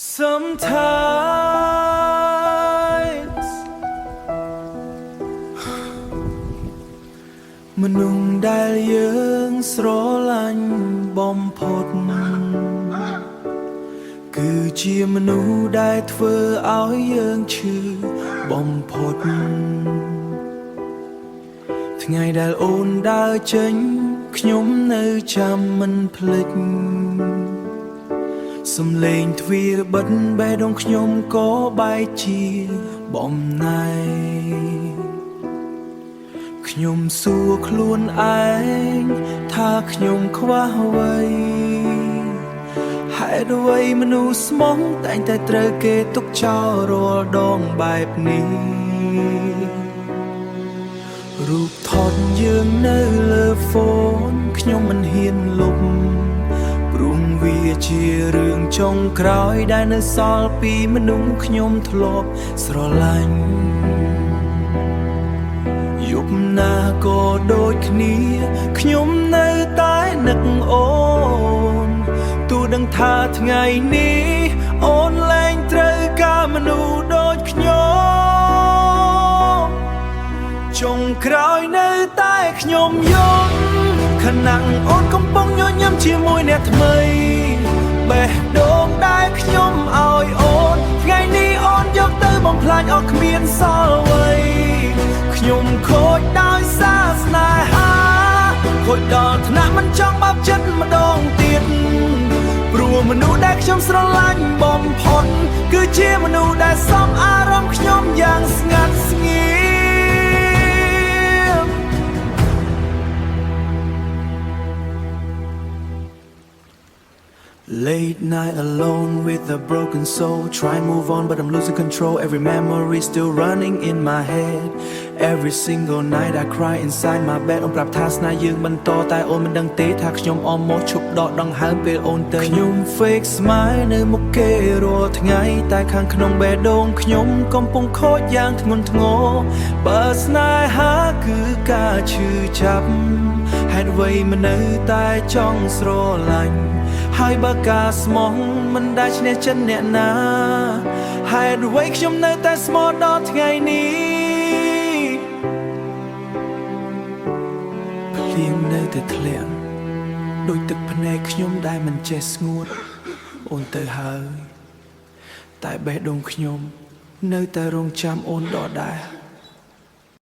Sometimes មនុស្សដែលយើងស្រឡាញ់បំផុតគឺជាមនុស្សដែលធ្វើឲ្យយើងឈឺបំផុតថ្ងៃដែលអូនដើរចេញខ្ញុំនៅចាំមិនភ្លេចសំឡេងទ្វារបិទបេះដូងខ្ញុំក៏បែកជាបំណែកខ្ញុំសួរខ្លួនឯងថាខ្ញុំខ្វះអ្វីហេតុអ្វីមនុស្សស្មោះតែងតែត្រូវគេទុកចោលរាល់ដងបែបនេះរូបថតយើងនៅលើហ្វូនខ្ញុំមិនហ៊ានលុបព្រោះវាជារឿងចុងក្រោយដែលនៅសល់ពីមនុស្សខ្ញុំធ្លាប់ស្រឡាញ់យប់ណាក៏ដូចគ្នាខ្ញុំនៅតែនឹកអូនទោះដឹងថាថ្ងៃនេះអូនលែងត្រូវការមនុស្សដូចខ្ញុំចុងក្រោយនៅតែខ្ញុំយល់ខណៈអូនកំពុងញញឹមជាមួយអ្នកថ្មីបេះដូងដែលខ្ញុំឲ្យអូនថ្ងៃនេះអូនយកទៅបំផ្លាញអស់គ្មានសល់អ្វីខ្ញុំខូចដោយសារស្នេហាខូចដល់ថ្នាក់មិនចង់បាបចិត្តម្ដងទៀតព្រោះមនុស្សដែលខ្ញុំស្រឡាញ់បំផុតគឺជាមនុស្សដែលសមអារម្មណ៍ខ្ញុំយ៉ាងស្ងាត់ស្ងៀមLate night alone with a broken soul Try move on but I'm losing control Every memory still running in my head Every single night I cry inside my bed អូនប្រាប់ថាស្នេហ៍យើងបន្តតែអូនមិនដឹងទេថាខ្ញុំ almost ឈប់ដកដង្ហើមពេលអូនទៅខ្ញុំ fake smile នៅមុខគេរាល់ថ្ងៃតែខាងក្នុងបេះដូងខ្ញុំកំពុងខូចយ៉ាងធ្ងន់ធ្ងរបើស្នេហាគឺការឈឺចាប់ហេតុអ្វីមិននៅតែចង់ស្រឡាញ់ហើយបើការស្មោះមិនដែលឈ្នះចិត្តអ្នកណាហេតុអ្វីខ្ញុំនៅតែស្មោះដល់ថ្ងៃនេះភ្លៀងនៅតែធ្លាក់ដូចទឹកភ្នែកខ្ញុំដែលមិនចេះស្ងួតអូនទៅហើយតែបេះដូងខ្ញុំនៅតែរងចាំអូនដដែល